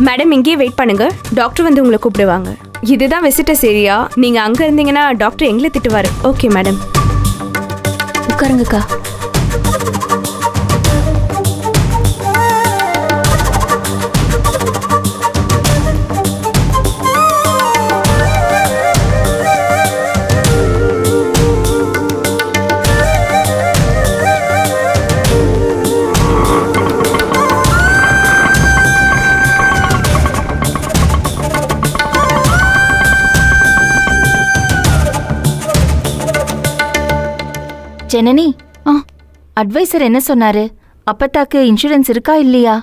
Madam இங்கேயே wait பண்ணுங்க, doctor வந்து உங்களை கூப்பிடுவாங்க. இதுதான் விசிட்டர்ஸ் ஏரியா, நீங்க அங்க இருந்தீங்கன்னா டாக்டர் எங்களை திட்டுவாரு. ஓகே மேடம், உட்காருங்கக்கா. ஜனனி, அட்வைசர் என்ன சொன்னாரு? அப்பத்தாக்கு இன்சூரன்ஸ் இருக்கா இல்லையா?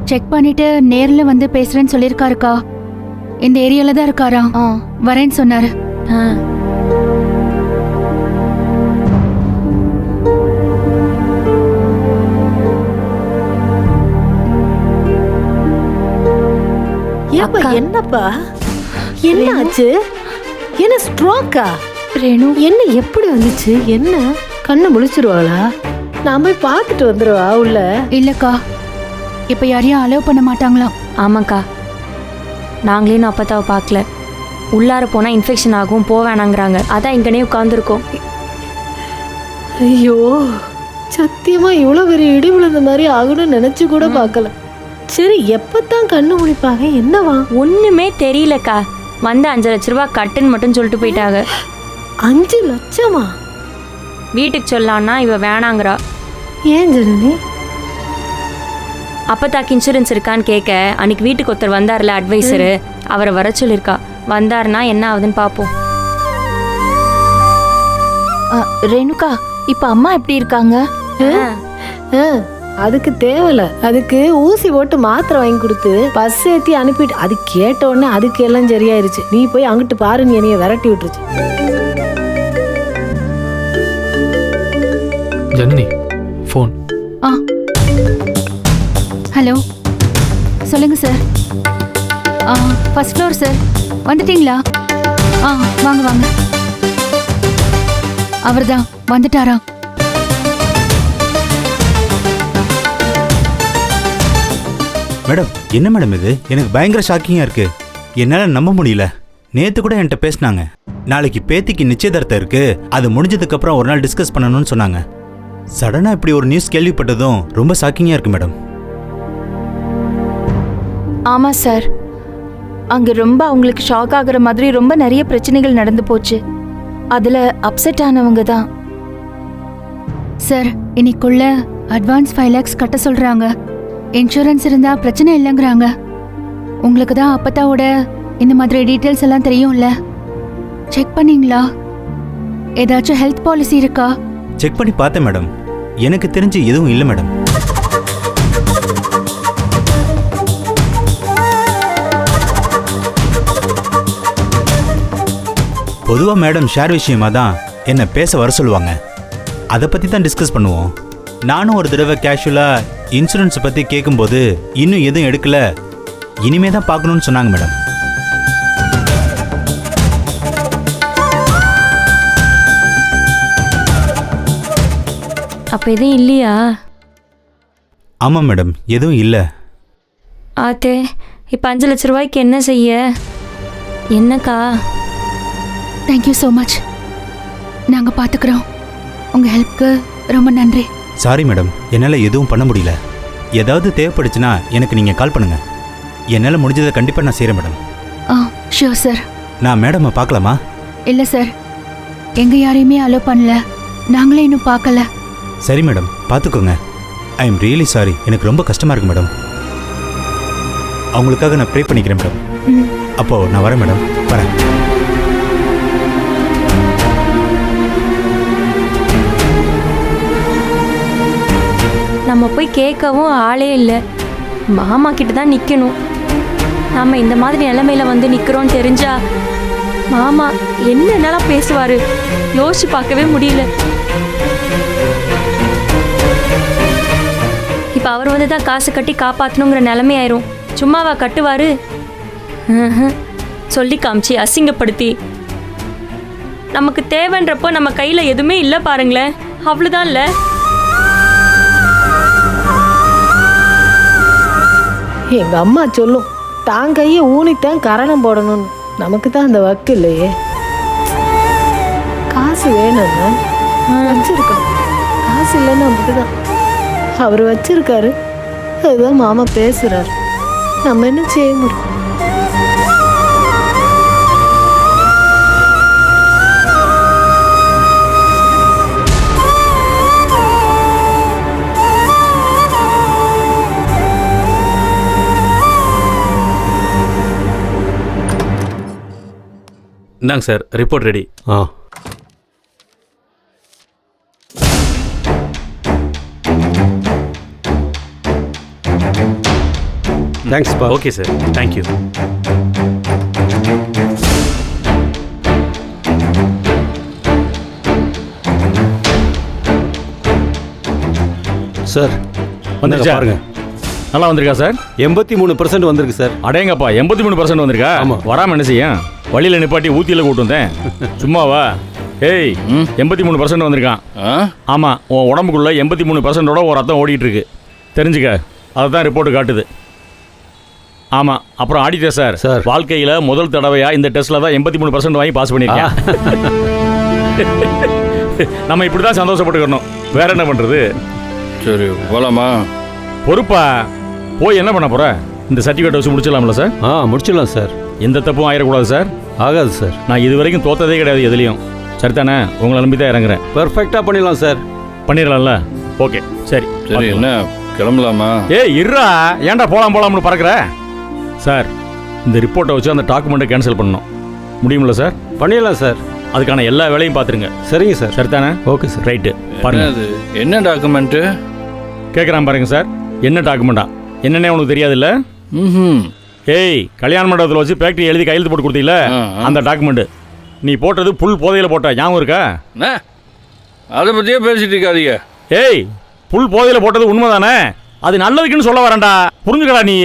செக் பண்ணிட்டு நேர்ல வந்து பேசுறேன்னு சொல்லிருக்காருக்கா. இந்த ஏரியால தான் இருக்காரா. வரேன்னு சொன்னாரு. என்னப்பா, என்ன ஆச்சு? என்ன ஸ்ட்ரோக்கா? ரேணு, என்ன எப்படி வந்துச்சு? என்ன கண்ணை முழிச்சிருவாளா? நான் போய் பார்த்துட்டு வந்துருவா உள்ள. இல்லக்கா, இப்ப யாரையும் அலோவ் பண்ண மாட்டாங்களாம். ஆமாக்கா, நாங்களே நான் அப்பத்தாவை பார்க்கல. உள்ளார போனா இன்ஃபெக்ஷன் ஆகும், போவேணாங்கிறாங்க. அதான் இங்கனே உட்காந்துருக்கோம். ஐயோ, சத்தியமா இவ்வளவு பெரிய இடி விழுந்த மாதிரி ஆகணும்னு நினைச்சு கூட பார்க்கல. சரி, எப்பத்தான் கண்ணு முழிப்பாங்க? என்னவா? ஒண்ணுமே தெரியலக்கா. வந்து 5 லட்ச ரூபாய் கட்டுன்னு மட்டும் சொல்லிட்டு போயிட்டாங்க. 5 லட்சமா? வீட்டுக்கு சொல்லலான்னா இவ வேணாங்கிறா. ஏன் ஜனனி? அப்பத்தாக்கு இன்சூரன்ஸ் இருக்கான்னு கேட்க அன்னைக்கு வீட்டுக்கு ஒருத்தர் வந்தார்ல அட்வைசரு, அவரை வர சொல்லியிருக்கா. வந்தாருன்னா என்ன ஆகுதுன்னு பார்ப்போம். ரேணுகா, இப்ப அம்மா எப்படி இருக்காங்க? அதுக்கு தேவையில்ல. அதுக்கு ஊசி போட்டு மாத்திரை வாங்கி கொடுத்து பஸ் ஏற்றி அனுப்பிட்டு அது கேட்ட உடனே அதுக்கு எல்லாம் சரியாயிருச்சு. நீ போய் அங்கிட்டு பாருங்க, என்னைய விரட்டி விட்டுருச்சு. ஜனனி ஃபோன். ஹலோ, சொல்லுங்க சார். First floor sir. வந்துட்டீங்களா? வாங்க வாங்க. அவர்தான் வந்துட்டாரா? மேடம், என்ன மேடம் இது? எனக்கு பயங்கர ஷாக்கிங்காக இருக்கு. என்னால் நம்ப முடியல. நேற்று கூட என்கிட்ட பேசினாங்க, நாளைக்கு பேத்திக்கு நிச்சயதார்த்தம் இருக்கு, அது முடிஞ்சதுக்கப்புறம் ஒரு நாள் டிஸ்கஸ் பண்ணணும்னு சொன்னாங்க. சடனாக இப்படி ஒரு நியூஸ் கேள்விப்பட்டதும் ரொம்ப ஷாக்கிங்காக இருக்கு மேடம். ஆமா சார், அங்க ரொம்ப அவங்களுக்கு ஷாக் ஆகுற மாதிரி ரொம்ப நிறைய பிரச்சனைகள் நடந்து போச்சு. அதுல அப்செட் ஆனவங்க தான். சார், இன்னைக்குள்ள அட்வான்ஸ் 5 lakhs கட்ட சொல்றாங்க. இன்சூரன்ஸ் இருந்தா பிரச்சனை இல்லைங்கிறாங்க. உங்களுக்கு தான் அப்பத்தாவோட இந்த மாதிரி டீட்டெயில்ஸ் எல்லாம் தெரியும்ல. செக் பண்ணீங்களா? ஏதாச்சும் ஹெல்த் பாலிசி இருக்கா? செக் பண்ணி பார்த்தேன் மேடம், எனக்கு தெரிஞ்சு எதுவும் இல்லை மேடம். பொதுவாக மேடம் ஷேர் விஷயமா தான் என்ன பேச வர சொல்லுவாங்க. அதை பற்றி தான் டிஸ்கஸ் பண்ணுவோம். நானும் ஒரு தடவை கேஷுவலாக இன்சூரன்ஸை பற்றி கேட்கும்போது இன்னும் எதுவும் எடுக்கல, இனிமே தான் பார்க்கணும்னு சொன்னாங்க மேடம். அப்ப எதுவும் இல்லையா? ஆமாம் மேடம், எதுவும் இல்லை. ஆத்தே, இப்போ 5 லட்ச ரூபாய்க்கு என்ன செய்ய? என்னக்கா? Thank you so much. நாங்கள் பார்த்துக்குறோம். உங்கள் ஹெல்ப்க்கு ரொம்ப நன்றி. சாரி மேடம், என்னால் எதுவும் பண்ண முடியல. ஏதாவது தேவைப்படுச்சுன்னா எனக்கு நீங்கள் கால் பண்ணுங்கள். என்னால் முடிஞ்சதை கண்டிப்பாக நான் செய்கிறேன் மேடம். Sure sir. நான் மேடமை பார்க்கலாமா? இல்லை சார், எங்கள் யாரையுமே அலோவ் பண்ணல. நாங்களே இன்னும் பார்க்கல. சரி மேடம், பார்த்துக்கோங்க. I am really sorry. எனக்கு ரொம்ப கஷ்டமாக இருக்கு மேடம். அவங்களுக்காக நான் ப்ரே பண்ணிக்கிறேன் மேடம். அப்போது நான் வரேன் மேடம், வரேன். நம்ம போய் கேட்கவும் ஆளே இல்லை. மாமா கிட்ட தான் நிற்கணும். நம்ம இந்த மாதிரி நிலைமையில வந்து நிற்கிறோன்னு தெரிஞ்சா மாமா என்னென்னலாம் பேசுவார், யோசிச்சு பார்க்கவே முடியல. இப்போ அவர் வந்து தான் காசு கட்டி காப்பாற்றணுங்கிற நிலைமை ஆயிரும். சும்மாவா கட்டுவார்? சொல்லி காமிச்சு அசிங்கப்படுத்தி நமக்கு தேவைன்றப்போ நம்ம கையில் எதுவுமே இல்லை பாருங்களேன். அவ்வளோதான் இல்லை. எங்க அம்மா சொல்லும், தான் கையை ஊனித்தான் கரணம் போடணும்னு நமக்கு தான் அந்த வக்கு இல்லையே. காசு வேணும்னா வச்சிருக்கணும், காசு இல்லைன்னா அப்படிதான். அவர் வச்சிருக்காரு, அதுதான் மாமா பேசுறாரு. நம்ம என்ன செய்ய முடியும்? இந்தாங்க சார், ரிப்போர்ட் ரெடி. தேங்க்ஸ் பா. Okay sir, thank you. சார் வந்துருச்சா? பாருங்க, நல்லா வந்திருக்கா சார்? 83% வந்திருக்கு சார். அடேங்கப்பா, 83% வந்திருக்கா? ஆமா. வராமல் என்ன செய்யும்? வழியில் நிப்பாட்டி ஊத்தியில் கூட்டு வந்தேன். சும்மாவா? ஏய், 83% வந்திருக்கான். ஆமாம், உன் உடம்புக்குள்ள 83%ஓட ஒரு ரத்தம் ஓடிட்டு இருக்கு, தெரிஞ்சுக்க. அதை தான் ரிப்போர்ட்டு காட்டுது. ஆமாம், அப்புறம் ஆடிட்டர் சார், சார், வாழ்க்கையில் முதல் தடவையாக இந்த டெஸ்ட்டில் தான் 83% வாங்கி பாஸ் பண்ணியிருக்கேன். நம்ம இப்படி தான் சந்தோஷப்பட்டுக்கணும், வேற என்ன பண்ணுறது? சரி, போலாமா? பொறுப்பா போய் என்ன பண்ண போற? இந்த சர்டிஃபிகேட் வச்சு முடிச்சிடலாம்ல சார்? முடிச்சிடலாம் சார். எந்த தப்பும் ஆயிடக்கூடாது சார். ஆகாது சார். நான் இது வரைக்கும் தோத்ததே கிடையாது எதுலையும். சரிதானே? உங்களை நம்பி தான் இறங்குறேன். பெர்ஃபெக்டாக பண்ணிடலாம் சார். பண்ணிடலாம்ல? ஓகே, சரி சரி, என்ன கிளம்பலாமா? ஏய் இருடா, ஏன்டா போலாம்னு பறக்குற? சார், இந்த ரிப்போர்ட்டை வச்சு அந்த டாக்குமெண்ட்டை கேன்சல் பண்ணணும். முடியுமில்ல சார்? பண்ணிடலாம் சார். அதுக்கான எல்லா வேலையும் பார்த்துருங்க. சரிங்க சார். சரிதானே? Okay sir. ரைட்டு, பாருங்க. அது என்ன டாக்குமெண்ட்டு? கேட்குறான் பாருங்க சார். என்ன டாக்குமெண்டா? என்னன்னே உனக்கு தெரியாதுல்ல? ஏய், கல்யாண மண்டபத்தில் வச்சு ஃபேக்ட்ரி எழுதி கையெழுத்து போட்டு கொடுத்தீங்கள, அந்த டாக்குமெண்ட். நீ போட்டது புல் போதையில் போட்ட, ஞாபகம் இருக்கா? அதை பற்றியே பேசிட்டு இருக்காதீங்க. ஏய், புல் போதையில் போட்டது உண்மைதானே? அது நல்லதுக்குன்னு சொல்ல வரேன்டா, புரிஞ்சுக்கடா. நீ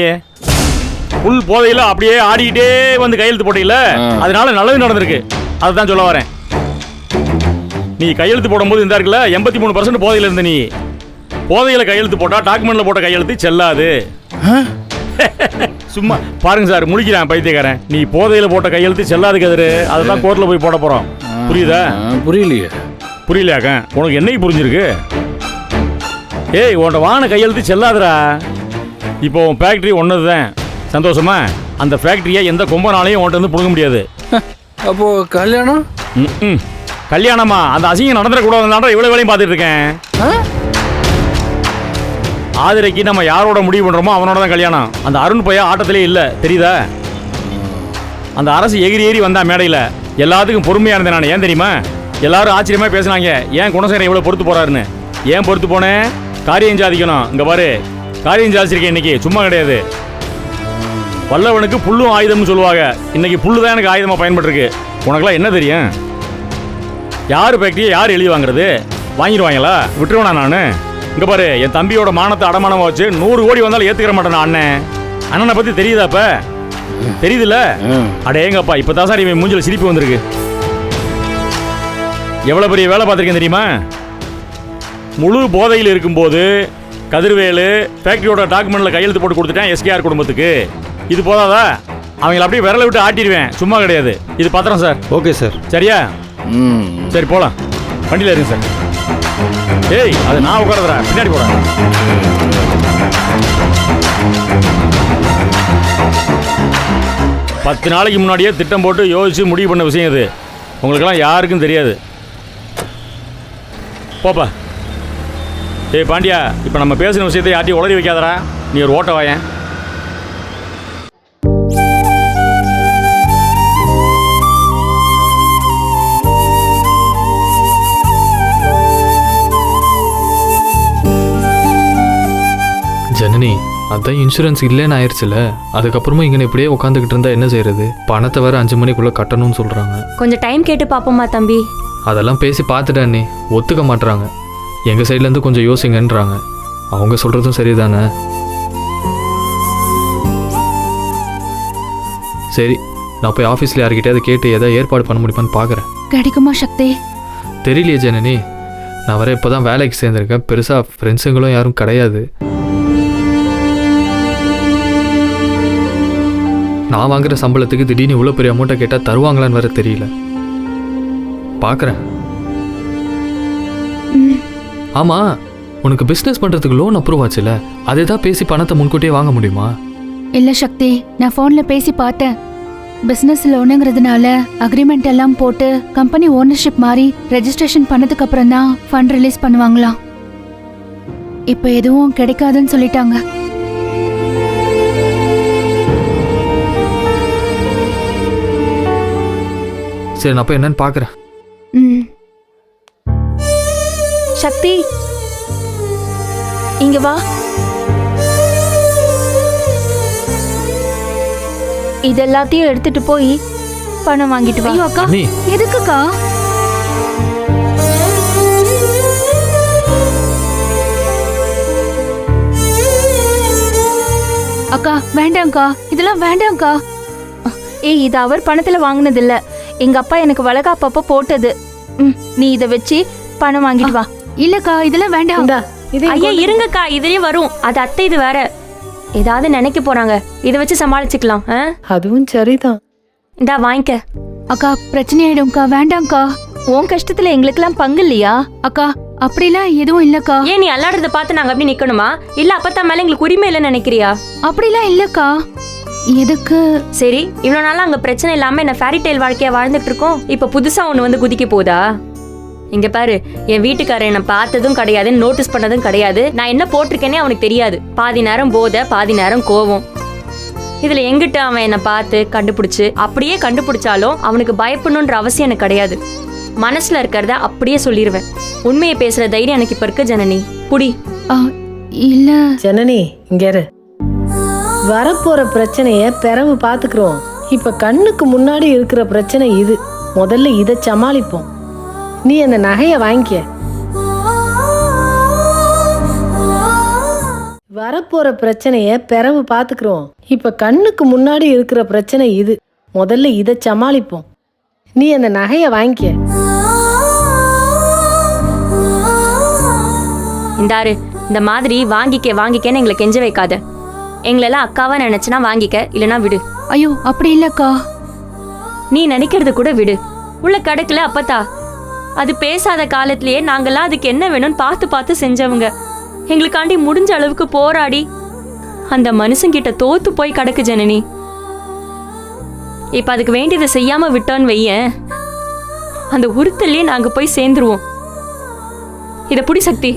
புல் போதையில் அப்படியே ஆடிக்கிட்டே வந்து கையெழுத்து போட்டீங்கள, அதனால நல்லது நடந்திருக்கு, அதை தான் சொல்ல வரேன். நீ கையெழுத்து போடும்போது இந்த இருக்குல்ல, 83% போதையில் இருந்த நீ. போதையில் கையெழுத்து போட்டால் டாக்குமெண்ட்டில் போட்ட கையெழுத்து செல்லாது. சும்மா பாருங்க சார், முடிக்கிறான் பைத்தியக்காரன். நீ போதையில் போட்ட கையெழுத்து செல்லாது கதிரு, அதை தான் கோர்ட்டில் போய் போட போகிறோம். புரியுதா? புரியலையே. புரியலையாக்க? உனக்கு என்னைக்கு புரிஞ்சிருக்கு? ஏய், உன்ட வாங்கின கையெழுத்து செல்லாதுடா. இப்போ உன் ஃபேக்ட்ரி ஒன்று தான். சந்தோஷமா? அந்த ஃபேக்ட்ரியை எந்த கொம்பனாலையும் உன்ட்ட வந்து பிடுங்க முடியாது. அப்போ கல்யாணம்? கல்யாணமா? அந்த அசிங்கம் நடந்துடக்கூடாதுனால இவ்வளோ வேலையும் பார்த்துட்டு இருக்கேன். ஆதிரைக்கு நம்ம யாரோட முடிவு பண்ணுறோமோ அவனோட தான் கல்யாணம். அந்த அருண் பையன் ஆட்டத்திலே இல்லை, தெரியுதா? அந்த அரசு எகிரி ஏறி வந்தா மேடையில், எல்லாத்துக்கும் பொறுமையாக இருந்தேன் நான். ஏன் தெரியுமா? எல்லாரும் ஆச்சரியமாக பேசுனாங்க, ஏன் குணசேகரன் இவ்வளோ பொறுத்து போறாருன்னு. ஏன் பொறுத்து போனேன்? காரியம் சாதிக்கணும். இங்கே பாரு, காரியம் சாதிச்சிருக்கேன் இன்னைக்கு, சும்மா கிடையாது. வல்லவனுக்கு புல்லும் ஆயுதம்னு சொல்லுவாங்க. இன்னைக்கு புல்லு தான் எனக்கு ஆயுதமாக பயன்பட்டுருக்கு. உனக்கெல்லாம் என்ன தெரியும்? யார் ஃபேக்ட்ரியை யார் எழுதி வாங்குறது? வாங்கிடுவாங்களா? விட்டுருவேனா நான்? இங்கே பாரு, என் தம்பியோட மானத்தை அடமானமாக வச்சு 100 கோடி வந்தாலும் ஏற்றுக்கிற மாட்டேன் அண்ணன். அண்ணனை பற்றி தெரியுதாப்ப? தெரியுதுல்ல? அடேங்கப்பா, இப்போ தான் சார் இவன் மூஞ்சில் சிரிப்பு வந்திருக்கு. எவ்வளோ பெரிய வேலை பார்த்துருக்கேன் தெரியுமா? முழு போதையில் இருக்கும்போது கதிர்வேலு ஃபேக்ட்ரியோட டாக்குமெண்ட்டில் கையெழுத்து போட்டு கொடுத்துட்டேன் எஸ்கேஆர் குடும்பத்துக்கு. இது போதாதா? அவங்கள அப்படியே விரலை விட்டு ஆட்டிடுவேன், சும்மா கிடையாது. இது பத்திரம் சார். Okay sir. சரியா? சரி, போகலாம். வண்டியில் இருங்க சார். ஏய், அது நான் உட்காரதுடா, பின்னாடி போகிறேன். பத்து நாளைக்கு முன்னாடியே திட்டம் போட்டு யோசிச்சு முடிவு பண்ண விஷயம் இது. உங்களுக்கெல்லாம் யாருக்கும் தெரியாது. போப்பா. ஏய் பாண்டியா, இப்போ நம்ம பேசின விஷயத்தை யார்ட்டையும் உளறி வைக்காதடா. நீ ஒரு ஓட்ட வாயேன். ஜனனி, அதான் இன்சூரன்ஸ் இல்லைன்னு ஆயிடுச்சுல, அதுக்கப்புறமா இங்கே இப்படியே உட்காந்துக்கிட்டு இருந்தா என்ன செய்யறது? பணத்தை வேற 5 மணிக்குள்ளே கட்டணும்னு சொல்கிறாங்க. கொஞ்சம் டைம் கேட்டு பார்ப்போமா தம்பி? அதெல்லாம் பேசி பார்த்துட்டேன், நீ ஒத்துக்க மாட்டுறாங்க. எங்கள் சைட்லேருந்து கொஞ்சம் யோசிங்கன்றாங்க. அவங்க சொல்கிறதும் சரிதானே? சரி, நான் போய் ஆஃபீஸில் யார்கிட்டயாவது கேட்டு எதாவது ஏற்பாடு பண்ண முடியுமான்னு பார்க்குறேன். கிடைக்குமா சக்தி? தெரியலையே ஜனனி, நான் வர இப்போ தான் வேலைக்கு சேர்ந்துருக்கேன். பெருசாக ஃப்ரெண்ட்ஸுங்களும் யாரும் கிடையாது. நான் வாங்குற சம்பளத்துக்கு திடீர்னு இவ்வளோ பெரிய அமௌண்ட்டை கேட்டால் தருவாங்களான்னு வேற தெரியல. பார்க்குறேன். ஆமாம், உனக்கு பிஸ்னஸ் பண்ணுறதுக்கு லோன் அப்ரூவ் ஆச்சுல, அதை தான் பேசி பணத்தை முன்கூட்டியே வாங்க முடியுமா? இல்ல சக்தி, நான் ஃபோன்ல பேசி பார்த்தேன். பிசினஸ் லோனுங்கிறதுனால அக்ரிமெண்ட் எல்லாம் போட்டு கம்பெனி ஓனர்ஷிப் மாதிரி ரெஜிஸ்ட்ரேஷன் பண்ணதுக்கு அப்புறம் தான் ஃபண்ட் ரிலீஸ் பண்ணுவாங்களாம். இப்போ எதுவும் கிடைக்காதுன்னு சொல்லிட்டாங்க. சரி, நான் போய் என்னன்னு பார்க்குறேன். ம். சக்தி, இங்க வா. இதெல்லாத்தையும் எடுத்துட்டு போய் பணம் வாங்கிட்டு வா. ஐயோ அக்கா, அண்ணி. எதுக்குக்கா? அக்கா வேண்டாம்க்கா, இதெல்லாம் வேண்டாம்க்கா. ஏய், இது அவர் பணத்துல வாங்கினது இல்ல, எங்க அப்பா எனக்கு வளகாப்பப்ப போட்டது. நீ இத வச்சு பணம் வாங்கிட்டு வா. இல்லக்கா, இதெல்லாம் வேண்டாம். இந்தா, இதையும் ஐயா இருங்கக்கா, இதுலயே வரும். அது அத்தை, இது வேற. ஏதாவது நினைக்க போறாங்க, இதை வச்சு சமாளிச்சுக்கலாம். அதுவும் சரிதான். இந்தா வாங்கிக்க. அக்கா பிரச்சனையாயிடும்க்கா, வேண்டாம்க்கா. உன் கஷ்டத்துல எங்களுக்கெல்லாம் பங்கு இல்லையா? அக்கா அப்படிலாம் எதுவும் இல்லக்கா. ஏன் நீ அல்லாடுறத பார்த்து நாங்க அப்படி நிக்கணுமா? இல்ல அப்பத்தா மேல எங்களுக்கு உரிமை இல்லைன்னு நினைக்கிறியா? அப்படிலாம் இல்லக்கா. எதுக்கு? சரி, இவ்வளவு நாளா அங்க பிரச்சனை இல்லாம என்ன ஃபேரி டெய்ல் வாழ்க்கையா வாழ்ந்துட்டு இருக்கோம். இப்ப புதுசா ஒண்ணு வந்து குதிக்க போதா? இங்க பாரு, என் வீட்டுக்காரர் என்ன பார்த்ததும் கிடையாது, நோட்டீஸ் பண்ணதும் கிடையாது. நான் என்ன போட்டிருக்கேனே அவனுக்கு தெரியாது. பாதி நேரம் போதை, பாதி நேரம் கோவம். இதுல எங்கிட்ட அவன் என்ன பார்த்து கண்டுபிடிச்சு, அப்படியே கண்டுபிடிச்சாலும் அவனுக்கு பயப்படணுன்ற அவசியம் எனக்கு கிடையாது. மனசுல இருக்கிறத அப்படியே சொல்லிடுவேன். உண்மையை பேசுற தைரியம் எனக்கு இப்ப இருக்கு ஜனனி. புடி. இல்ல ஜனனி, இங்க இரு. வரப்போற பிரச்சனைய பிறவு பாத்துக்கிறோம். இப்ப கண்ணுக்கு முன்னாடி இருக்கிற பிரச்சனை இது. முதல்ல இதை சமாளிப்போம். நீ அந்த நகைய வாங்கிக்க. வரப்போற பிரச்சனைய பிறவு பாத்துக்கிறோம். இப்ப கண்ணுக்கு முன்னாடி இருக்கிற பிரச்சனை இது. முதல்ல இதை சமாளிப்போம். நீ அந்த நகைய வாங்கிக்க. இந்தாரு, இந்த மாதிரி வாங்கிக்கன்னு எங்களை கெஞ்ச வைக்காத. எங்களெல்லாம் அக்காவா நினைச்சுனா வாங்கிக்க, இல்லைன்னா விடு. ஐயோ அப்படி இல்லக்கா. நீ நினைக்கிறது கூட விடு. உள்ள கிடைக்கல அப்பத்தா. அது பேசாத காலத்திலேயே நாங்கெல்லாம் அதுக்கு என்ன வேணும்னு பார்த்து பார்த்து செஞ்சவங்க. எங்களுக்காண்டி முடிஞ்ச அளவுக்கு போராடி அந்த மனுஷங்கிட்ட தோத்து போய் கிடக்கு ஜனனி. இப்ப அதுக்கு வேண்டியதை செய்யாம விட்டோன்னு வையேன், அந்த உறுத்தல்லையே நாங்க போய் சேர்ந்துருவோம். இத புடி சக்தி.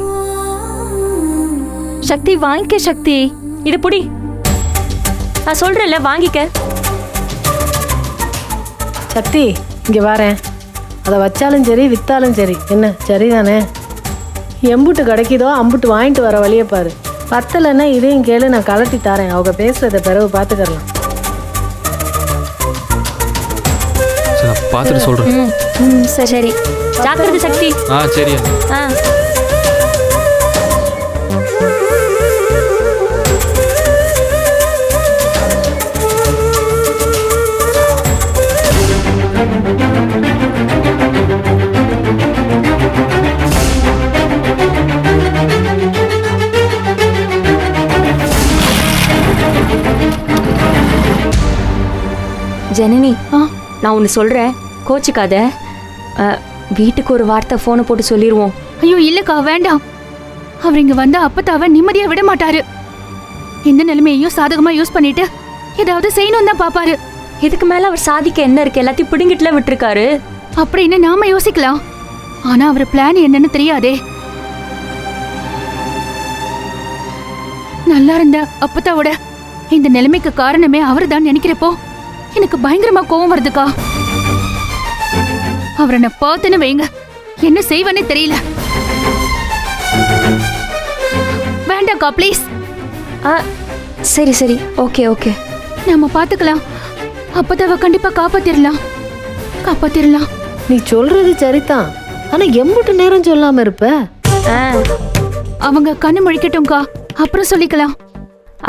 சக்தி வாங்கிக்க. சக்தி, இத புடி. நான் சொல்றேன்ல, வாங்கிக்க. சக்தி, இங்க வாரேன். அதை வச்சாலும் சரி வித்தாலும் சரி, என்ன சரிதானே? எம்புட்டு கிடைக்குதோ அம்புட்டு வாங்கிட்டு வர வழியை பாரு. பத்தலைன்னா இதையும் கேளு, நான் கலட்டி தரேன். அவங்க பேசுறத பிறகு பார்த்துக்கலாம். சரி, நான் பார்த்துட்டு சொல்கிறேன். சரி, ஜாக்கிரதை சக்தி. சரி. ஜனனி, நான் ஒன்று சொல்கிறேன், கோச்சிக்காத. வீட்டுக்கு ஒரு வார்த்தை ஃபோனை போட்டு சொல்லிடுவோம். ஐயோ இல்லக்கா, வேண்டாம். அவர் இங்க வந்தா அப்பத்தாவ நிம்மதியா விட மாட்டாரு. எந்த நிலைமையையும் சாதகமா யூஸ் பண்ணிட்டு ஏதாவது செய்யணும் தான் பாப்பாரு. இதுக்கு மேல அவர் சாதிக்க என்ன இருக்கு? எல்லாத்தையும் பிடுங்கிட்டுல விட்டுருக்காரு. அப்படின்னு நாம யோசிக்கலாம். ஆனா அவர் பிளான் என்னன்னு தெரியாதே. நல்லா இருந்த அப்பத்தாவோட இந்த நிலைமைக்கு காரணமே அவரு தான் நினைக்கிறப்போ எனக்கு பயங்கரமா கோவம் வருதுக்கா. அவரை நான் பார்த்துன்னு வைங்க, என்ன செய்வனே தெரியல. வேண்டாம்க்கா ப்ளீஸ். சரி சரி, ஓகே ஓகே, நம்ம பாத்துக்கலாம். அப்பதாவ கண்டிப்பா காப்பாத்திரலாம். நீ சொல்றது சரிதான், ஆனா எம்புட்டு நேரம் சொல்லாம இருப்ப? அவங்க கண்ணு முழிக்கட்டும்க்கா, அப்புறம் சொல்லிக்கலாம்.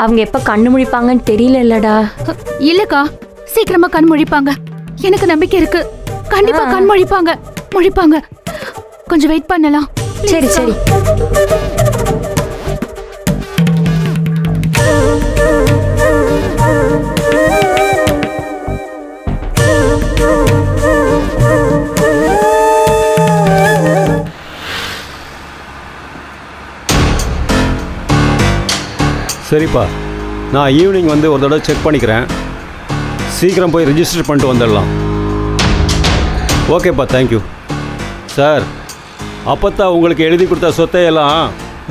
அவங்க எப்ப கண்ணு முழிப்பாங்கன்னு தெரியல. இல்லடா இல்லக்கா, சீக்கிரமா கண் முழிப்பாங்க. எனக்கு நம்பிக்கை இருக்கு. கண்டிப்பா கண் முழிப்பாங்க. கொஞ்சம் வெயிட் பண்ணலாம். சரி சரி. சரிப்பா, நான் ஈவினிங் வந்து ஒரு தடவை செக் பண்ணிக்கிறேன். சீக்கிரம் போய் ரிஜிஸ்டர் பண்ணிட்டு வந்துடலாம். ஓகேப்பா, தேங்க்யூ. சார், அப்போத்தான் உங்களுக்கு எழுதி கொடுத்த சொத்தையெல்லாம்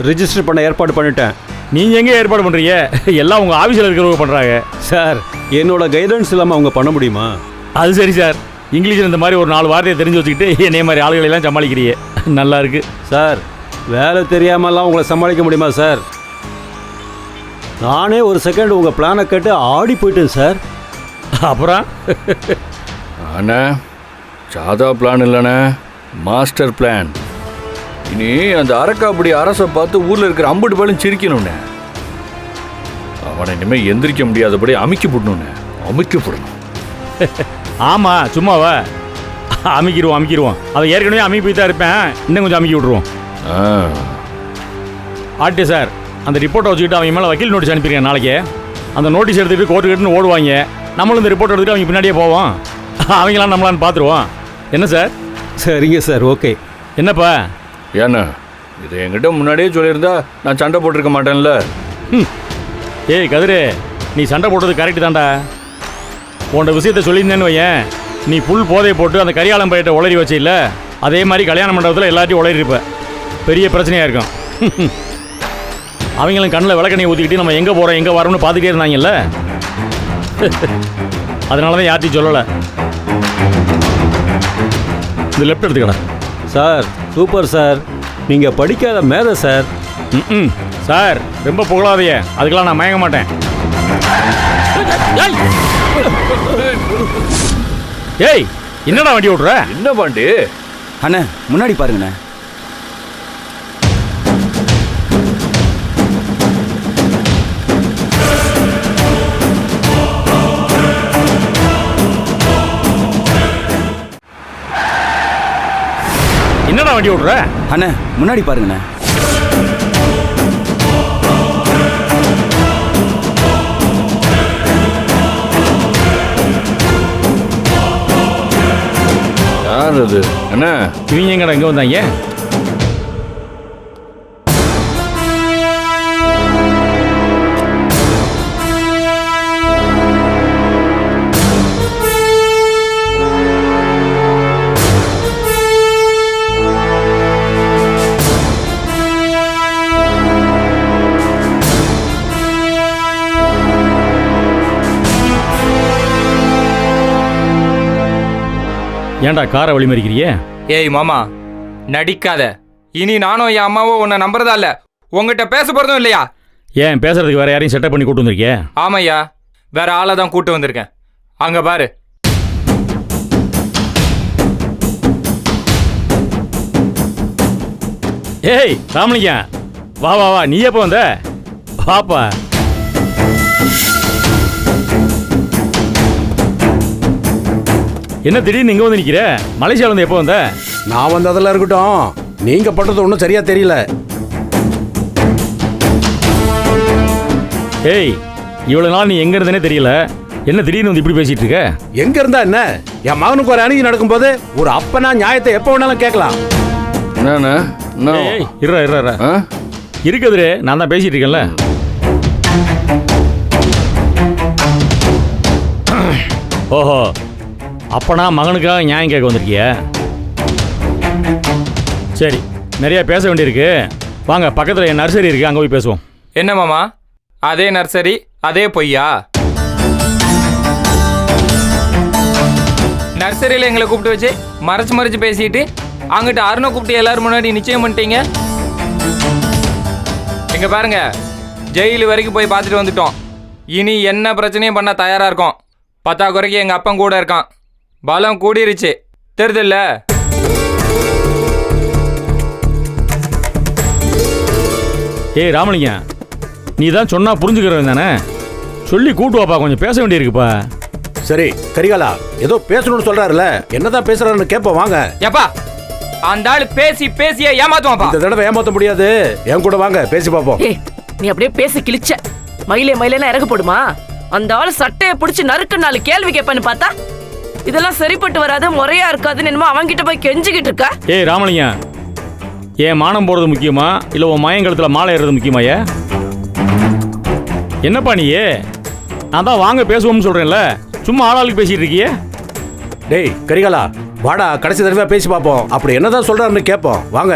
ரிஜிஸ்டர் பண்ண ஏற்பாடு பண்ணிட்டேன். நீங்கள் எங்கே ஏற்பாடு பண்ணுறீங்க? எல்லாம் உங்கள் ஆஃபீஸில் இருக்கிறவங்க பண்ணுறாங்க. சார், என்னோட கைடன்ஸ் இல்லாமல் அவங்க பண்ண முடியுமா? அது சரி சார், இங்கிலீஷில் இந்த மாதிரி ஒரு 4 வார்த்தையை தெரிஞ்சு வச்சுக்கிட்டு என்னைய மாதிரி ஆளுகளெல்லாம் சமாளிக்கிறீங்க. நல்லா இருக்கு சார். வேலை தெரியாமலாம் உங்களை சமாளிக்க முடியுமா சார்? நானே ஒரு செகண்ட் உங்கள் பிளானை கேட்டு ஆடி போயிட்டேன் சார். அப்புறம் அண்ணா, சாதா பிளான் இல்லைண்ணே, மாஸ்டர் பிளான். இனி அந்த அரக்காப்படி அரசை பார்த்து ஊரில் இருக்கிற அம்புட்டு பேரும் சிரிக்கணுண்ணே. அவனை இனிமேல் எந்திரிக்க முடியாதபடி அமுக்கி போடணுண்ணே, அமுக்கி போடணும். ஆமாம், சும்மாவா? அமுக்கிடுவோம். அதை ஏற்கனவே அமுக்கி போய் தான் இருப்பேன், இன்னும் கொஞ்சம் அமுக்கி விட்ருவோம். ஆர்டி சார், அந்த ரிப்போர்ட்டை வச்சுக்கிட்டு அவங்க மேலே வக்கீல் நோட்டீஸ் அனுப்பியிருக்கேன். நாளைக்கு அந்த நோட்டீஸ் எடுத்துகிட்டு கோர்ட்டு கிட்டுன்னு ஓடுவாங்க. நம்மளும் இந்த ரிப்போர்ட் எடுத்துகிட்டு அவங்க பின்னாடியே போவோம். அவங்களாம் நம்மளான்னு பார்த்துருவோம். என்ன சார்? சரிங்க சார், ஓகே. என்னப்பா? ஏண்ணா, இதை என்கிட்ட முன்னாடியே சொல்லியிருந்தா நான் சண்டை போட்டிருக்க மாட்டேன்ல. ஏய் கதிரு, நீ சண்டை போட்டது கரெக்டு தான்டா. உன்னோட விஷயத்த சொல்லியிருந்தேன்னு வையன், நீ புல் போதையை போட்டு அந்த கரியாளம் பயிட்ட உளறி வச்சு இல்லை, அதே மாதிரி கல்யாண மண்டபத்தில் எல்லாத்தையும் உளறிருப்ப. பெரிய பிரச்சனையாக இருக்கும். அவங்களும் கண்ணில் விளக்கணையை ஊற்றிக்கிட்டு நம்ம எங்கே போகிறோம் எங்கே வரோம்னு பார்த்துட்டே இருந்தாங்கல்ல. அதனால தான் யார்ட்டையும் சொல்லலை. இந்த லெஃப்ட் எடுத்துக்கடா. Sir, super sir. நீங்கள் படிக்காத மேதை சார். சார், ரொம்ப புகழாதையே, அதுக்கெல்லாம் நான் மயங்க மாட்டேன். ஏய், என்னடா வண்டி ஓட்டுற? என்ன பாண்டி? அண்ணே, முன்னாடி பாருங்கண்ணே. என்னடா வண்டி ஓட்டுற? அண்ணே, முன்னாடி பாருங்கண்ணே. யார் அது? என்ன இவங்க எங்கடா இங்கே வந்தாங்க? ஏன்டா காரை வழிமறிக்கிறியே? ஏய் மாமா, நடிக்காத. இனி நானும் என் அம்மாவும் உன்னை நம்புறதா இல்ல, உங்ககிட்ட பேச போறதும் இல்லையா? ஏன் பேசுறதுக்கு வேற யாரையும் செட்டப் பண்ணி கூட்டு வந்திருக்கிய? ஆமையா, வேற ஆளை தான் கூட்டு வந்திருக்கேன். அங்க பாரு. ஏய் ராமலிங்கம், வா வா வா, நீ எப்போ வந்த? பாப்பா, என்ன திடீர்னு இங்க வந்து நிக்கிற? மலேசியால வந்து எப்போ வந்த? நான் வந்ததெல்லாம் இருக்கட்டும், நீங்க பண்றது ஒன்றும் சரியா தெரியல. ஏய், இவ்வளவு நாள் நீ எங்க இருந்தனே தெரியல, என்ன திடீர்னு வந்து இப்படி பேசிட்டு இருக்க? எங்க இருந்தா என்ன? என் மகனுக்கு ஒரு அநீதி நடக்கும்போது ஒரு அப்பனா நியாயத்தை எப்ப வேணாலும் கேட்கலாம். ஏய், இருடா இருக்குதுரு, நான் தான் பேசிட்டு இருக்கேன்ல. ஓஹோ, அப்பனா மகனுக்காக நியாயம் கேட்க வந்திருக்கிய? சரி, நிறைய பேச வேண்டியிருக்கு. வாங்க, பக்கத்தில் என் நர்சரி இருக்கு, அங்கே போய் பேசுவோம். என்ன மாமா, அதே நர்சரி அதே பொய்யா? நர்சரியில் எங்களை கூப்பிட்டு வச்சு மறைச்சு பேசிட்டு அங்கிட்ட அருணை கூப்பிட்டு எல்லாரும் முன்னாடி நிச்சயம் பண்ணிட்டீங்க. இங்க பாருங்க, ஜெயிலு வரைக்கும் போய் பார்த்துட்டு வந்துட்டோம். இனி என்ன பிரச்சனையும் பண்ண தயாரா இருக்கோம். பத்தாக்குறைக்கு எங்க அப்பன் கூட இருக்கான், பலம் கூடிருச்சு, தெரியுதுல்ல? ஏய் ராமலிங்கம், நீ தான் சொன்னா புரிஞ்சுக்கிறவன் தானே, சொல்லி கூட்டுவாப்பா, கொஞ்சம் பேச வேண்டியிருக்குப்பா. சரி கரிகாலா, ஏதோ பேசணும்னு சொல்றாருல, என்னதான் பேசுறாருன்னு கேட்போம் வாங்க. ஏப்பா, அந்த ஆள் பேசியே ஏமாத்துவாப்பா. இந்த தடவை ஏமாத்த முடியாது, என் கூட வாங்க பேசி பார்ப்போம். நீ அப்படியே பேசி கிழிச்ச மயிலேனா இறக்க போடுமா? அந்த ஆள் சட்டையை பிடிச்சி நறுக்கு 4 கேள்வி கேட்பான்னு பார்த்தா இதெல்லாம் சரிப்பட்டு வராது, முறையா இருக்காதுன்னு என்னமோ அவன்கிட்ட போய் கெஞ்சிக்கிட்டு இருக்கா. ஏய் ராமலிங்கம், ஏன் மானம் போறது முக்கியமா இல்ல உன் மயங்கலத்துல மாலை ஏறது முக்கியமாயா? என்னப்பா நீ? நான் தான் வாங்க பேசுவோம்னு சொல்கிறேன்ல, சும்மா ஆளாளுக்கு பேசிகிட்டு இருக்கியே. டேய் கரிகாலா, வாடா கடைசி தடவை பேசி பார்ப்போம். அப்படி என்னதான் சொல்றாருன்னு கேட்போம். வாங்க.